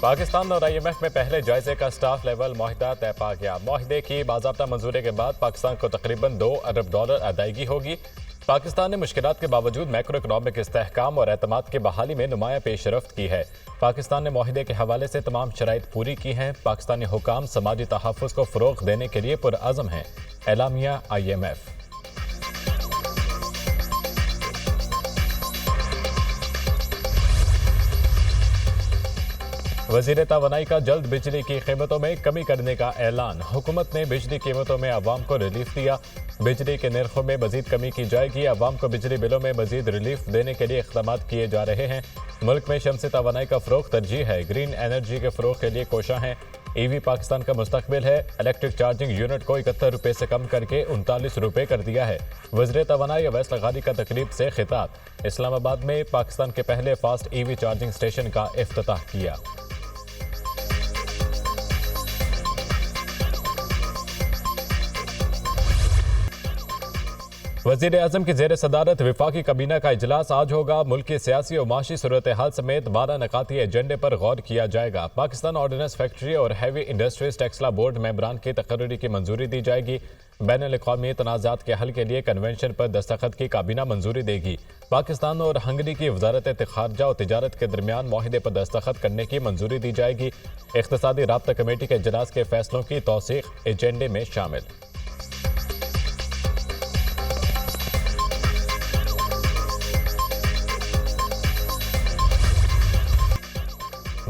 पाकिस्तान और IMF में पहले जायजे का स्टाफ लेवल मुआहदा तय पा गया। मुआहदे की बाज़ाब्ता मंजूरी के बाद पाकिस्तान को तकरीबन $2 अरब अदायगी होगी। पाकिस्तान ने मुश्किलात के बावजूद मैक्रो इकनॉमिक इस्तेहकाम और एतमाद की बहाली में नुमाया पेशरफ्त की है। पाकिस्तान ने मुआहदे के हवाले से तमाम शराइत पूरी की हैं। पाकिस्तानी हुकाम समाजी तहफ़्फ़ुज़ को फ़रोग़ देने के लिए पुरअज़म हैं। एलामिया IMF। वज़ीर तवानाई का जल्द बिजली की कीमतों में कमी करने का ऐलान। हुकूमत ने बिजली कीमतों में अवाम को रिलीफ दिया। बिजली के निर्खों में मजीद कमी की जाएगी। अवाम को बिजली बिलों में मजीद रिलीफ देने के लिए इक़दाम किए जा रहे हैं। मुल्क में शमसी तवानाई का फ़रोग़ तरजीह है। ग्रीन एनर्जी के फ़रोग़ के लिए कोशां हैं। EV पाकिस्तान का मुस्तकबिल है। इलेक्ट्रिक चार्जिंग यूनिट को 71 रुपये से कम करके 39 रुपये कर दिया है। वज़ीर तवानाई अवैस लगानी का तकरीब से खिताब। इस्लामाबाद में पाकिस्तान के पहले फास्ट EV चार्जिंग स्टेशन का इफ्तिताह किया। वज़ीर आज़म की ज़ेर सदारत विफाकी काबीना का इजलास आज होगा। मुल्क की सियासी और माशी सूरत हाल समेत 12 नकाती एजेंडे पर गौर किया जाएगा। पाकिस्तान ऑर्डिनेंस फैक्ट्री और हैवी इंडस्ट्रीज टेक्सला बोर्ड मेंबरान की तकर्री की मंजूरी दी जाएगी। बैनुल-अक़वामी तनाज़ात के हल के लिए कन्वेंशन पर दस्तखत की काबीना मंजूरी देगी। पाकिस्तान और हंगरी की वजारत ख़ारजा और तिजारत के दरमियान मुआहदे पर दस्तखत करने की मंजूरी दी जाएगी। इक़्तिसादी राब्ता कमेटी के इजलास के फैसलों की तौसीक़ एजेंडे में शामिल।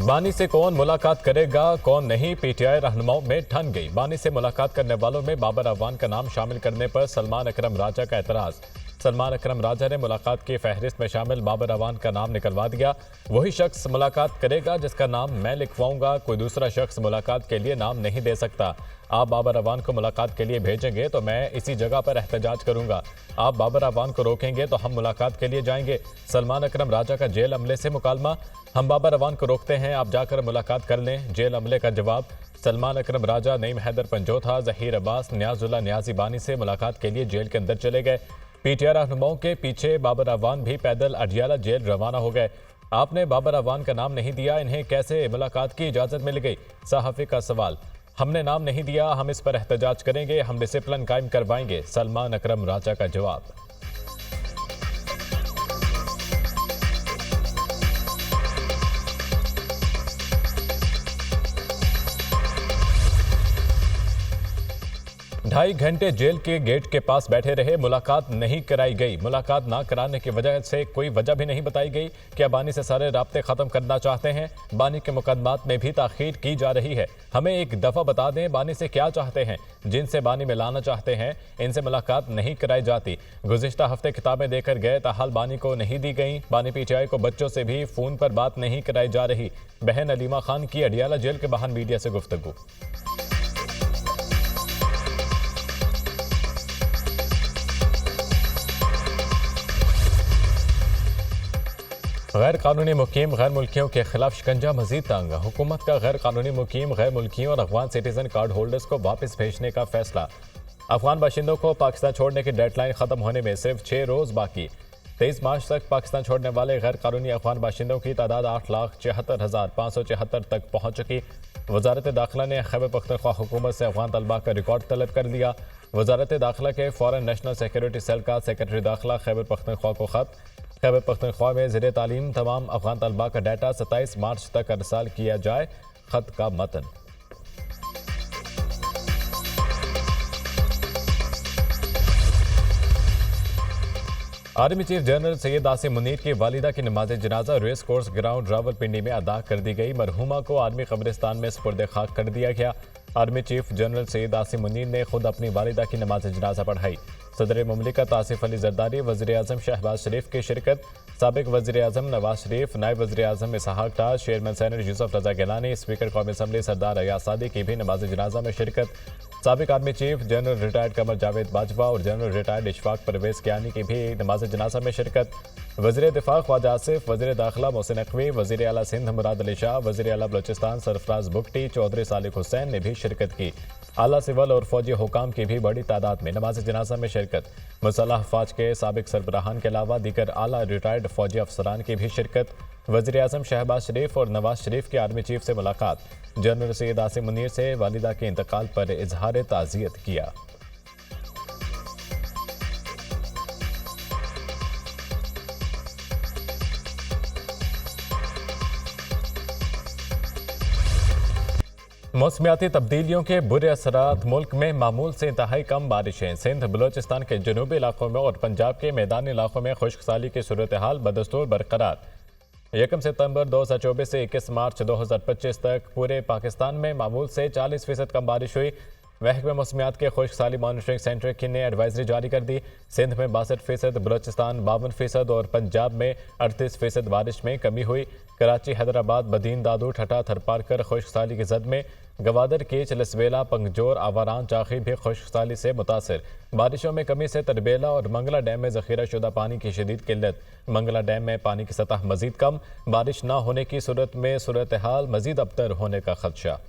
बानी से कौन मुलाकात करेगा कौन नहीं, PTI रहनुमाओं में ठन गई। बानी से मुलाकात करने वालों में बाबर अवान का नाम शामिल करने पर सलमान अकरम राजा का एतराज़। सलमान अकरम राजा ने मुलाकात की फहरिस्त में शामिल बाबर अवान का नाम निकलवा दिया। वही शख्स मुलाकात करेगा जिसका नाम मैं लिखवाऊंगा, कोई दूसरा शख्स मुलाकात के लिए नाम नहीं दे सकता। आप बाबर अवान को मुलाकात के लिए भेजेंगे तो मैं इसी जगह पर एहतजाज करूंगा। आप बाबर अवान को रोकेंगे तो हम मुलाकात के लिए जाएंगे। सलमान अकरम राजा का जेल अमले से मुकालमा। हम बाबर अवान को रोकते हैं, आप जाकर मुलाकात कर लें। जेल अमले का जवाब। सलमान अकरम राजा, नईम हैदर पंजोथा, ज़हीर अब्बास, न्याजुल्ला न्याजी बानी से मुलाकात के लिए जेल के अंदर चले गए। PTI रहनुमाओं के पीछे बाबर अवान भी पैदल अडियाला जेल रवाना हो गए। आपने बाबर अवान का नाम नहीं दिया, इन्हें कैसे मुलाकात की इजाज़त मिल गई? सहाफ़ी का सवाल। हमने नाम नहीं दिया, हम इस पर एहतजाज करेंगे, हम डिसिप्लिन कायम करवाएंगे। सलमान अकरम राजा का जवाब। ढाई घंटे जेल के गेट के पास बैठे रहे, मुलाकात नहीं कराई गई। मुलाकात ना कराने की वजह से कोई वजह भी नहीं बताई गई। क्या बानी से सारे राब्ते खत्म करना चाहते हैं? बानी के मुकदमात में भी ताखीर की जा रही है। हमें एक दफा बता दें बानी से क्या चाहते हैं। जिनसे बानी में लाना चाहते हैं इनसे मुलाकात नहीं कराई जाती। गुज़िश्ता हफ्ते किताबें देकर गए, ताहाल बानी को नहीं दी गई। बानी PTI को बच्चों से भी फोन पर बात नहीं कराई जा रही। बहन अलीमा खान की अडियाला जेल के बाहर मीडिया से गुफ्तगू। गैर कानूनी मुकीम गैर मुल्कियों के खिलाफ शिकंजा मजीद तंग। हुकूमत का गैर कानूनी मुकीम गैर मुल्कियों और अफगान सिटीजन कार्ड होल्डर्स को वापस भेजने का फैसला। अफगान बाशिंदों को पाकिस्तान छोड़ने की डेडलाइन खत्म होने में सिर्फ 6 रोज़ बाकी। 23 मार्च तक पाकिस्तान छोड़ने वाले गैर कानूनी अफगान बाशिंदों की तादाद 8,74,574 तक पहुँच चुकी। वजारत दाखिला ने खैबर पख्तूनख्वा हुकूमत से अफगान तलबा का रिकॉर्ड तलब कर दिया। वजारत दाखिला के फॉरेन नेशनल सिक्योरिटी सेल का सेक्रेटरी दाखिला खैबर पख्तूनख्वा को खत। खैबर पख्तूनख्वा में ज़ेरे तालीम तमाम अफगान तलबा का डाटा 27 मार्च तक अरसाल किया जाए। खत का मतन। Army chief general Syed Asim Munir की वालिदा की नमाज जनाजा रेस कोर्स ग्राउंड रावलपिंडी में अदा कर दी गई। मरहुमा को आर्मी कब्रिस्तान में सुपुर्द खाक कर दिया गया। Army chief general Syed Asim Munir ने खुद अपनी वालिदा की नमाज जनाजा पढ़ाई। सदर मुमलिकत आसिफ अली जरदारी, वज़ीर आज़म शहबाज शरीफ की शिरकत। साबिक वज़ीर आज़म नवाज शरीफ, नायब वज़ीर आज़म इसहाक डार, चेयरमैन सेनेट यूसुफ रजा गिलानी, स्पीकर कौमी असम्बली सरदार अयाज सादी की भी नमाज जनाजा में शिरकत। साबिक army chief general retired Qamar Javed Bajwa और जनरल रिटायर्ड इशफाक परवेज कियानी की भी नमाज जनाजा में शिरकत। वज़ीर दिफा ख्वाजा आसिफ, वज़ीर दाखिला मोहसिन नकवी, वज़ीर आला सिंध मुराद अली शाह, वज़ीर आला बलोचिस्तान सरफराज बुगटी, चौधरी सालिक हुसैन ने भी शिरकत की। आला सिविल और फौजी हुकाम की भी बड़ी तादाद में नमाज जनाजा में शिरकत। मुसल्लह अफवाज के साबिक सरबराहान के अलावा दीगर आला रिटायर्ड फौजी अफसरान की भी शिरकत। वज़ीर आज़म शहबाज शरीफ और नवाज शरीफ की आर्मी चीफ से मुलाकात। जनरल सैयद आसिम मुनीर से वालिदा के इंतकाल पर इजहार ताज़ियत किया। मौसमियाती तब्दीलियों के बुरे असरात। मुल्क में मामूल से इंतहाई कम बारिशें। सिंध बलोचिस्तान के जनूबी इलाकों में और पंजाब के मैदानी इलाकों में खुश्क साली की सूरत हाल बदस्तूर बरकरार। 1 सितंबर 2024 से 21 मार्च 2025 तक पूरे पाकिस्तान में मामूल से 40% कम बारिश हुई। महकमे मौसमियात के खुश्क साली मॉनिटरिंग सेंटर की ने एडवाइजरी जारी कर दी। सिंध में 62%, बलोचिस्तान 52% और पंजाब में 38% बारिश में कमी हुई। कराची, हैदराबाद, बदीन, दादू, ठठा, थरपारकर खुश्क साली की जद में। गवादर, कीच, लसवेला, पंगजोर, आवारान, चाखी भी खुश्क साली से मुतासर। बारिशों में कमी से तरबेला और मंगला डैम में जखीरा शुदा पानी की शदीद किल्लत। मंगला डैम में पानी की सतह मजीद कम। बारिश न होने की सूरत में सूरत हाल मजीद अबतर होने का खदशा।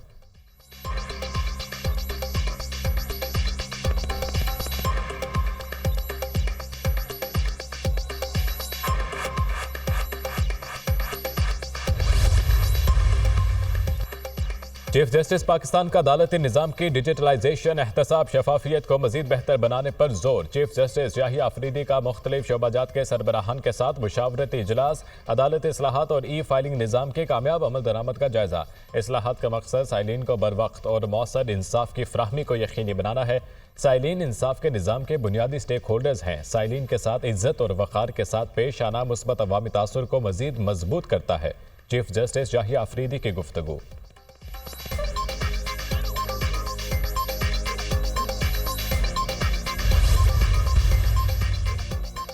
चीफ जस्टिस पाकिस्तान का अदालती निज़ाम की डिजिटलाइजेशन, एहतसाब, शफाफियत को मजीद बेहतर बनाने पर जोर। चीफ जस्टिस याहिया अफरीदी का मुख्तलिफ शोबाजात के सरबराहान के साथ मुशावरती इजलास। अदालती इस्लाहात और ई फाइलिंग निज़ाम के कामयाब अमल दरामद का जायजा। इस्लाहात का मकसद साइलिन को बर वक्त और मौसर इंसाफ की फ्राहमी को यकीनी बनाना है। साइलिन इंसाफ के निज़ाम के बुनियादी स्टेक होल्डर्स हैं। साइलिन के साथ इज्जत और वक़ार के साथ पेश आना मुस्बत अवामी तासुर को मजीद मजबूत करता है। चीफ जस्टिस याहिया अफरीदी की गुफ्तगू।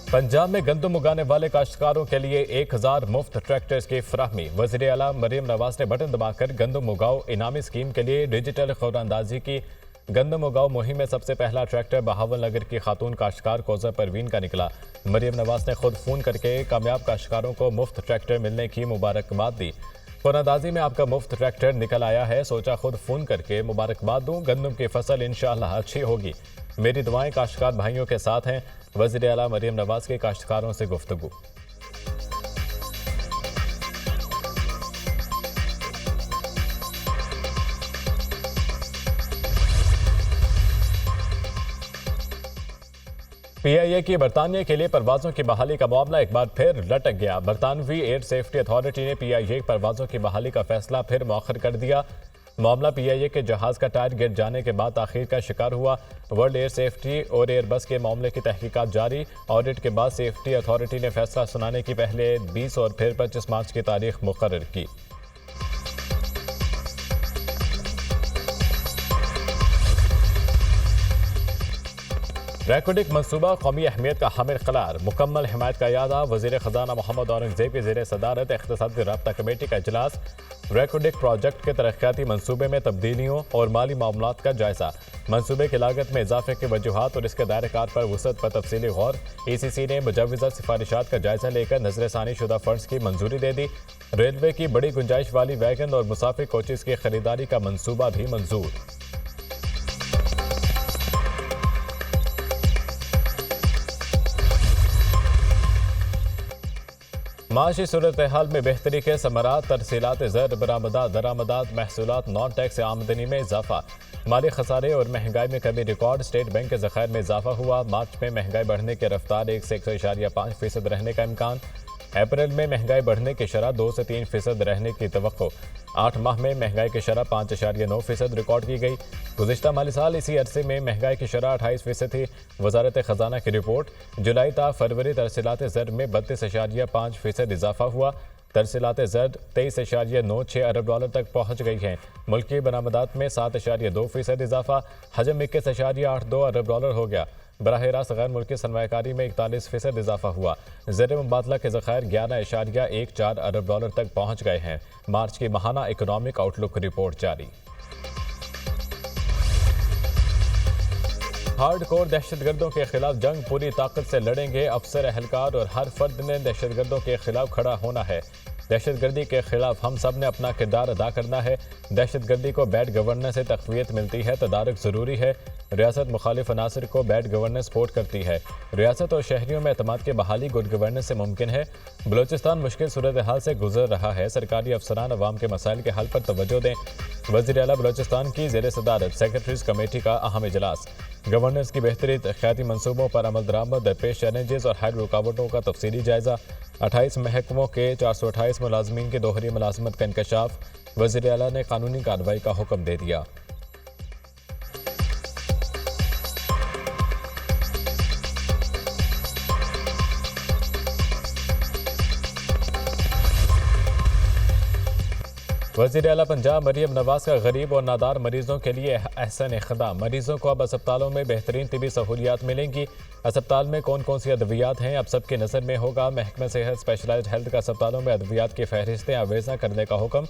पंजाब में गंदम उगाने वाले काश्तकारों के लिए 1000 मुफ्त ट्रैक्टर्स की फराहमी। वज़ीर आला मरियम नवाज ने बटन दबाकर गंदम उगाओ इनामी स्कीम के लिए डिजिटल खबरअंदाजी की। गंदम उगाओ मुहिम में सबसे पहला ट्रैक्टर बहावल नगर की खातून काश्तकार कोज़ा परवीन का निकला। मरियम नवाज ने खुद फ़ोन करके कामयाब काश्तकारों को मुफ्त ट्रैक्टर मिलने की मुबारकबाद दी। खबरअंदाजी में आपका मुफ्त ट्रैक्टर निकल आया है, सोचा खुद फ़ोन करके मुबारकबाद दूँ। गंदम की फसल इंशाअल्लाह अच्छी होगी। मेरी दुआएं काश्तकार भाइयों के साथ हैं। वज़ीर आला मरियम नवाज के काश्तकारों से गुफ्तगू। PIA की बरतानिया के लिए परवाजों की बहाली का मामला एक बार फिर लटक गया। बरतानवी एयर सेफ्टी अथॉरिटी ने PIA परवाजों की बहाली का फैसला फिर मौखर कर दिया। मामला PIA के जहाज का टायर गिर जाने के बाद आखिर का शिकार हुआ। वर्ल्ड एयर सेफ्टी और एयरबस के मामले की तहकीकात जारी। ऑडिट के बाद सेफ्टी अथॉरिटी ने फैसला सुनाने की पहले 20 और फिर 25 मार्च की तारीख मुकर्रर की। रैकोडिक मंसूबा कौमी अहमियत का हामिल करार। मुकम्मल हिमायत का यादा। वज़ीर ख़जाना मोहम्मद औरंगज़ेब की ज़ेर सदारत इक़्तिसादी राब्ता कमेटी का इजलास। रैकोडिक प्रोजेक्ट के तरक्याती मंसूबे में तब्दीलियों और माली मामलात का जायजा। मंसूबे की लागत में इजाफे के वजूहात और इसके दायरे कार पर वसअत पर तफसीली गौर। ECC ने मुजव्वज़ा सिफारिशात का जायजा लेकर नज़रसानी शुदा फंड्स की मंजूरी दे दी। रेलवे की बड़ी गुंजाइश वाली वैगन और मुसाफिर कोचेज़ की खरीदारी का मंसूबा भी मंजूर। माशी सूरत हाल में बेहतरी के समरात। तरसीलात ज़र, बरामदात, दरामदात, महसूलात, नॉन टैक्स आमदनी में इजाफा। माली खसारे और महंगाई में कमी रिकॉर्ड। स्टेट बैंक के ज़खायर में इजाफा हुआ। मार्च में महंगाई बढ़ने की रफ्तार 1 से 1.5% रहने का इम्कान। अप्रैल में महंगाई बढ़ने की शरह 2 से 3% रहने की तवक्को। 8 माह में महंगाई की शरह 5.9% रिकॉर्ड की गई। गुज़िश्ता माली साल इसी अरसे में महंगाई की शरह 28% थी। वजारत ख़जाना की रिपोर्ट। जुलाई ता फरवरी तरसीलात ज़र में 32.5% इजाफा हुआ। तरसीलात ज़र 23.96 अरब डॉलर तक पहुँच गई हैं। मुल्की बरामदात में 7.2% इजाफा। हजम 21.82 अरब डॉलर हो गया। बराह रास्त गैर मुल्की सरमायाकारी में 41% इजाफा हुआ। ज़र मुबादला के ज़खायर 11.14 अरब डॉलर तक पहुँच गए हैं। मार्च की माहाना इकोनॉमिक आउटलुक रिपोर्ट जारी। हार्डकोर दहशतगर्दों के खिलाफ जंग पूरी ताकत से लड़ेंगे। अफसर, एहलकार और हर फर्द ने दहशतगर्दों के खिलाफ खड़ा होना है। दहशतगर्दी के खिलाफ हम सब ने अपना किरदार अदा करना है। दहशतगर्दी को बैड गवर्नेंस से तक़वियत मिलती है, तदारुक ज़रूरी है। रियासत मुखालिफ अनासर को बैड गवर्नेंस सपोर्ट करती है। रियासत और शहरियों में एतमाद की बहाली गुड गवर्नेंस से मुमकिन है। बलोचिस्तान मुश्किल सूरत हाल से गुजर रहा है। सरकारी अफसरान अवाम के मसाइल के हल पर तवज्जो दें। वज़ीर आला बलोचिस्तान की ज़ेर सदारत सेक्रेटरीज कमेटी का अहम इजलास। गवर्नेंस की बेहतरी तरक्याती मनसूबों पर अमल दरामद, दरपेश चैलेंजेस और हाल रुकावटों का तफसीली जायजा। 28 महकमों के 428 मुलाजमीन की दोहरी मुलाजमत का इंकशाफ। वज़ीर आला ने कानूनी कार्रवाई का हुक्म दे दिया। वज़ीर आला पंजाब मरियम नवाज का गरीब और नादार मरीजों के लिए एहसन इक़दाम। मरीजों को अब अस्पतालों में बेहतरीन तिबी सहूलियात मिलेंगी। अस्पताल में कौन कौन सी अद्वियात हैं अब सबके नज़र में होगा। महकमा सेहत स्पेशलाइज्ड हेल्थ का अस्पतालों में अद्वियात की फहरिस्तें आवेज़ा करने का हुक्म।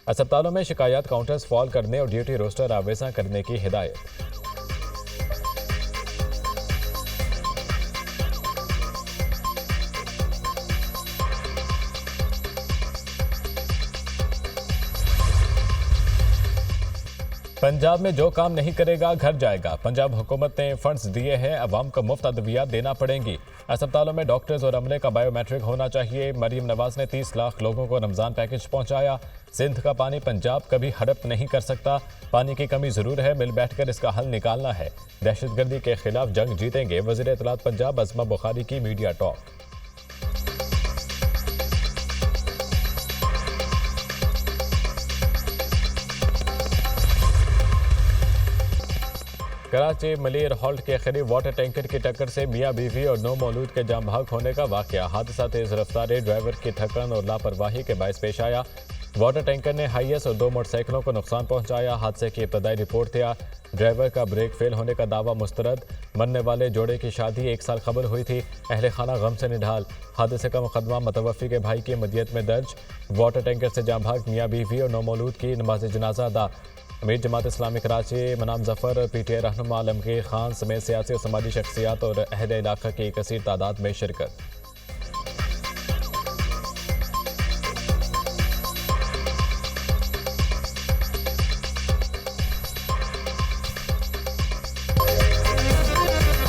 अस्पतालों में शिकायत काउंटर्स फॉल करने और ड्यूटी रोस्टर आवेज़ा करने की हिदायत। पंजाब में जो काम नहीं करेगा घर जाएगा। पंजाब हुकूमत ने फंड्स दिए हैं, अवाम को मुफ्त अद्वियात देना पड़ेंगी। अस्पतालों में डॉक्टर्स और अमले का बायोमेट्रिक होना चाहिए। मरियम नवाज ने 30 लाख लोगों को रमज़ान पैकेज पहुंचाया। सिंध का पानी पंजाब कभी हड़प नहीं कर सकता। पानी की कमी जरूर है, मिल बैठकर इसका हल निकालना है। दहशतगर्दी के खिलाफ जंग जीतेंगे। वज़ीर इत्तलात पंजाब अज़मा बुखारी की मीडिया टॉक। कराची मलेर हॉल्ट के करीब वाटर टैंकर की टक्कर से मियां बीवी और 9 मौलूद के जाम भाग होने का वाकया। हादसा तेज रफ्तारी, ड्राइवर की थकन और लापरवाही के बायस पेश आया। वाटर टैंकर ने हाईएस और 2 मोटरसाइकिलों को नुकसान पहुंचाया। हादसे की इब्तदाई रिपोर्ट था। ड्राइवर का ब्रेक फेल होने का दावा मुस्तरद। मरने वाले जोड़े की शादी 1 साल कबल हुई थी। अहले खाना गम से निढाल। हादसे का मुकदमा मुतवफ़ी के भाई की मदियत में दर्ज। वाटर टैंकर से जाम भाग मियां बीवी और 9 मौलूद की नमाज जनाजा अदा। अमीर जमात इस्लामी कराची मनाम जफर, पीटीआई रहनुमा आलमगीर खान समेत सियासी और समाजी शख्सियात और अहले इलाका की कसीर तादाद में शिरकत।